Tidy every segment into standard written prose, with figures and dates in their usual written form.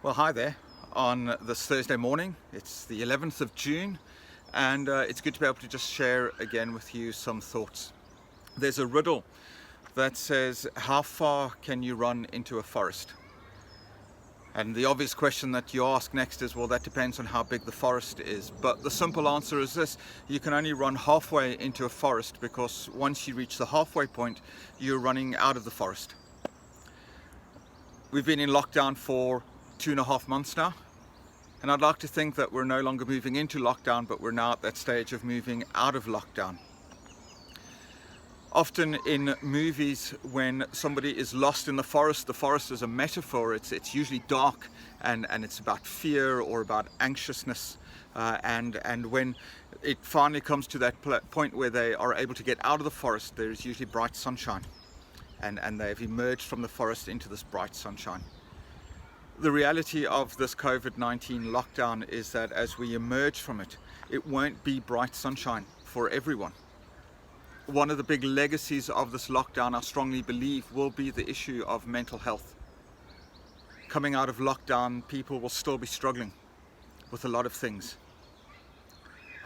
Well, hi there on this Thursday morning. It's the 11th of June, and it's good to be able to just share again with you some thoughts. There's a riddle that says, how far can you run into a forest? And the obvious question that you ask next is, well, that depends on how big the forest is. But the simple answer is this: you can only run halfway into a forest, because once you reach the halfway point, you're running out of the forest. We've been in lockdown for 2.5 months now, and I'd like to think that we're no longer moving into lockdown, but we're now at that stage of moving out of lockdown. Often in movies, when somebody is lost in the forest is a metaphor. It's usually dark, and it's about fear or about anxiousness, and when it finally comes to that point where they are able to get out of the forest, there is usually bright sunshine, and they've emerged from the forest into this bright sunshine. The reality of this COVID-19 lockdown is that as we emerge from it, it won't be bright sunshine for everyone. One of the big legacies of this lockdown, I strongly believe, will be the issue of mental health. Coming out of lockdown, people will still be struggling with a lot of things.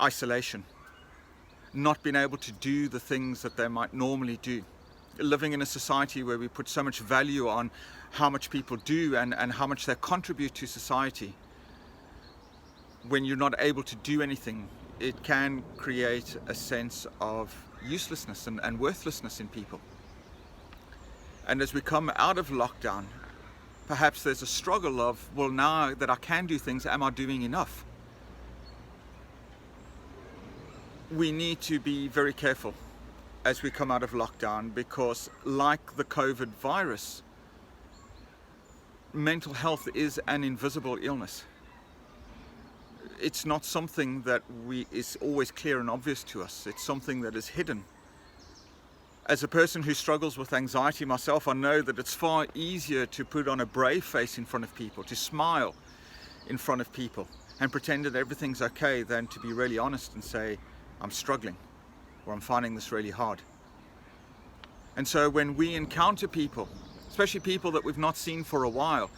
Isolation, not being able to do the things that they might normally do. Living in a society where we put so much value on how much people do and how much they contribute to society. When you're not able to do anything, it can create a sense of uselessness and worthlessness in people. And as we come out of lockdown, perhaps there's a struggle of, well, now that I can do things, am I doing enough? We need to be very careful as we come out of lockdown, because like the COVID virus, mental health is an invisible illness. It's not something that is always clear and obvious to us. It's something that is hidden. As a person who struggles with anxiety myself, I know that it's far easier to put on a brave face in front of people, to smile in front of people and pretend that everything's okay, than to be really honest and say, I'm struggling, or I'm finding this really hard. And so when we encounter people, especially people that we've not seen for a while,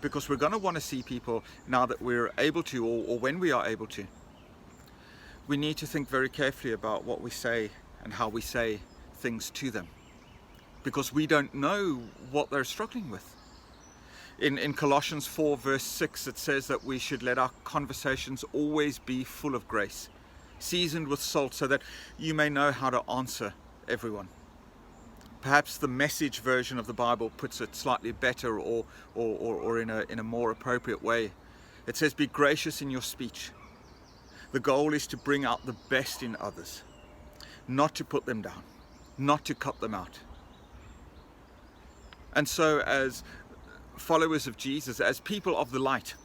because we're going to want to see people now that we're able to, or when we are able to, we need to think very carefully about what we say and how we say things to them, because we don't know what they're struggling with. In Colossians 4 verse 6, it says that we should let our conversations always be full of grace, seasoned with salt, so that you may know how to answer everyone. Perhaps the Message version of the Bible puts it slightly better, or in a more appropriate way. It says, be gracious in your speech. The goal is to bring out the best in others, not to put them down, not to cut them out. And so as followers of Jesus, as people of the light,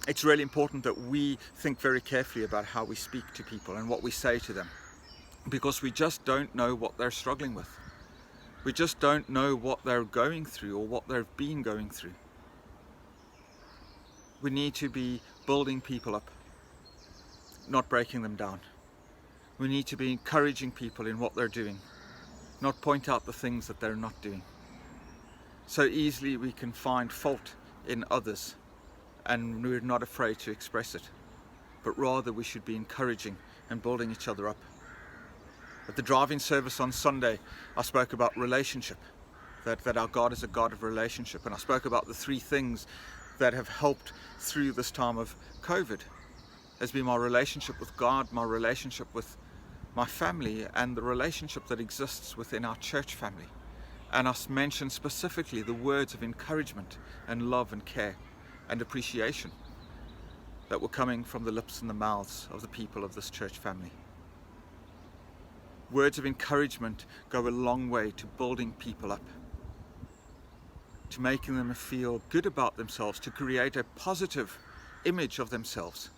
it's really important that we think very carefully about how we speak to people and what we say to them, because we just don't know what they're struggling with. We just don't know what they're going through or what they've been going through. We need to be building people up, not breaking them down. We need to be encouraging people in what they're doing, not point out the things that they're not doing. So easily we can find fault in others, and we're not afraid to express it, but rather we should be encouraging and building each other up. At the drive-in service on Sunday, I spoke about relationship, that our God is a God of relationship, and I spoke about the 3 things that have helped through this time of COVID. Has been my relationship with God, my relationship with my family, and the relationship that exists within our church family. And I mentioned specifically the words of encouragement and love and care and appreciation that were coming from the lips and the mouths of the people of this church family. Words of encouragement go a long way to building people up, to making them feel good about themselves, to create a positive image of themselves.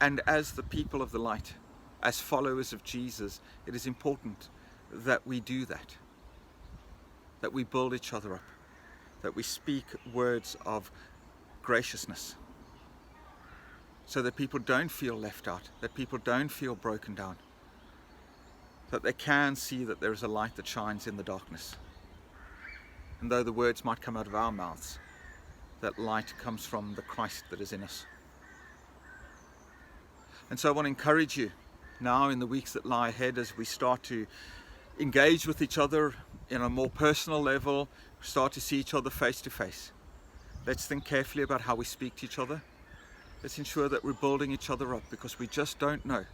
And as the people of the light, as followers of Jesus, it is important that we do that we build each other up, that we speak words of graciousness, so that people don't feel left out, that people don't feel broken down, that they can see that there is a light that shines in the darkness. And though the words might come out of our mouths, that light comes from the Christ that is in us. And so I want to encourage you now in the weeks that lie ahead, as we start to engage with each other in a more personal level, start to see each other face to face. Let's think carefully about how we speak to each other. Let's ensure that we're building each other up, because we just don't know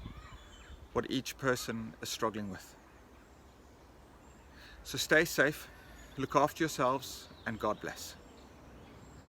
what each person is struggling with. So stay safe, look after yourselves, and God bless.